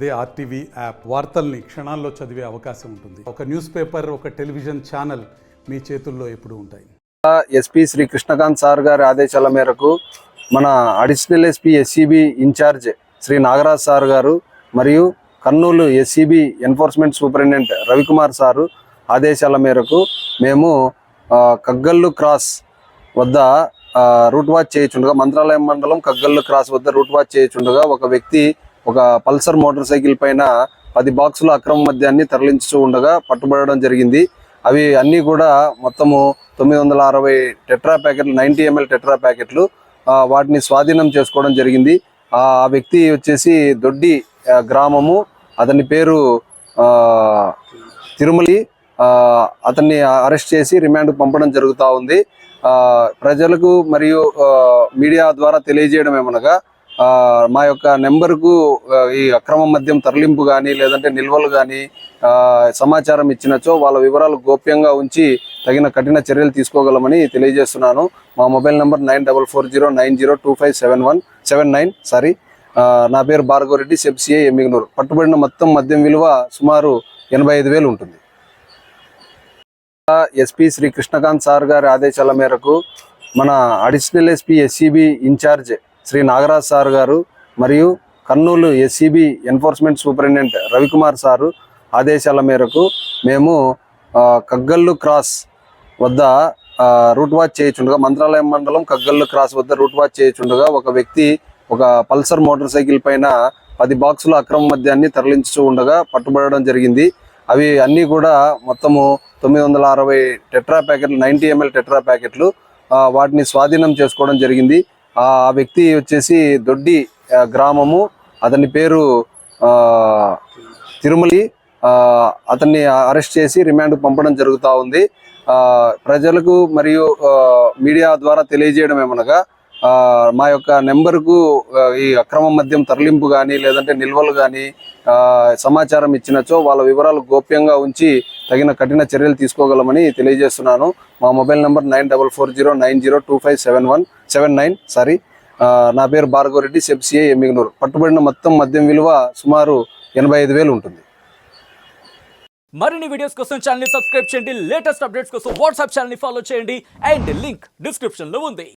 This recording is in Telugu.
అదే ఆర్టీవీ యాప్ వార్తల్ని క్షణాల్లో చదివే అవకాశం ఉంటుంది. ఒక న్యూస్ పేపర్, ఒక టెలివిజన్ ఛానల్ మీ చేతుల్లో ఎప్పుడూ ఉంటాయి. ఎస్పీ శ్రీ కృష్ణకాంత్ సార్ గారి ఆదేశాల మేరకు మన additional SP SCB incharge Shri Nagaraj sir గారు మరియు Kurnool SCB enforcement superintendent Ravikumar sir ఆదేశాల మేరకు మేము కగ్గల్లు క్రాస్ వద్ద రూట్ వాచ్ చేయుచుండగా, మంత్రాలయం మండలం కగ్గల్లు క్రాస్ వద్ద రూట్ వాచ్ చేయుచుండగా ఒక వ్యక్తి ఒక పల్సర్ మోటార్ సైకిల్ పైన 10 బాక్సుల అక్రమ మద్యాన్ని తరలించుతూ ఉండగా పట్టుబడడం జరిగింది. అవి అన్నీ కూడా మొత్తము 960 టెట్రా ప్యాకెట్లు, 90 ml టెట్రా ప్యాకెట్లు, వాటిని స్వాధీనం చేసుకోవడం జరిగింది. ఆ వ్యక్తి వచ్చేసి దొడ్డి గ్రామము, అతని పేరు తిరుమలి. అతన్ని అరెస్ట్ చేసి రిమాండ్కు పంపడం జరుగుతూ ఉంది. ప్రజలకు మరియు మీడియా ద్వారా తెలియజేయడం ఏమనగా, మా యొక్క నెంబర్కు ఈ అక్రమ మద్యం తరలింపు కానీ లేదంటే నిల్వలు కానీ సమాచారం ఇచ్చినచో వాళ్ళ వివరాలు గోప్యంగా ఉంచి తగిన కఠిన చర్యలు తీసుకోగలమని తెలియజేస్తున్నాను. మా మొబైల్ నెంబర్ 9440902579. నా పేరు భార్గవరెడ్డి, సెబ్సిఐ ఎమ్మిగనూరు. పట్టుబడిన మొత్తం మద్యం విలువ సుమారు 85,000 ఉంటుంది. ఎస్పీ శ్రీ కృష్ణకాంత్ సార్ గారి ఆదేశాల మేరకు మన additional SP SCB incharge Shri Nagaraj sir గారు మరియు Kurnool SCB enforcement superintendent Ravikumar sir ఆదేశాల మేరకు మేము కగ్గల్లు క్రాస్ వద్ద రూట్ వాచ్ చేయుచుండగా, మంత్రాలయం మండలం కగ్గల్లు క్రాస్ వద్ద రూట్ వాచ్ చేయుచుండగా ఒక వ్యక్తి ఒక పల్సర్ మోటార్ సైకిల్ పైన 10 బాక్సుల అక్రమ మద్యాన్ని తరలించుతూ ఉండగా పట్టుబడడం జరిగింది. అవి అన్నీ కూడా మొత్తము 960 టెట్రా ప్యాకెట్లు, 90 ml టెట్రా ప్యాకెట్లు, వాటిని స్వాధీనం చేసుకోవడం జరిగింది. ఆ వ్యక్తి వచ్చేసి దొడ్డి గ్రామము, అతని పేరు తిరుమలి. అతన్ని అరెస్ట్ చేసి రిమాండ్కు పంపడం జరుగుతూ ఉంది. ప్రజలకు మరియు మీడియా ద్వారా తెలియజేయడం ఏమనగా, మా యొక్క నెంబర్కు ఈ అక్రమ మద్యం తరలింపు కానీ లేదంటే నిల్వలు కానీ సమాచారం ఇచ్చినచో వాళ్ళ వివరాలు గోప్యంగా ఉంచి తగిన కఠిన చర్యలు తీసుకోగలమని తెలియజేస్తున్నాను. మా మొబైల్ నెంబర్ 9440902579. నా పేరు భార్గవరెడ్డి, సెబ్సిఐ ఎమ్మిగనూరు. పట్టుబడిన మొత్తం మద్యం విలువ సుమారు 85,000 ఉంటుంది. మరిన్ని వీడియోస్ కోసం ఛానల్ ని సబ్స్క్రైబ్ చేయండి. లేటెస్ట్ అప్డేట్స్ కోసం వాట్సాప్ ఛానల్ ని ఫాలో చేయండి. అండ్ లింక్ డిస్క్రిప్షన్ లో ఉంది.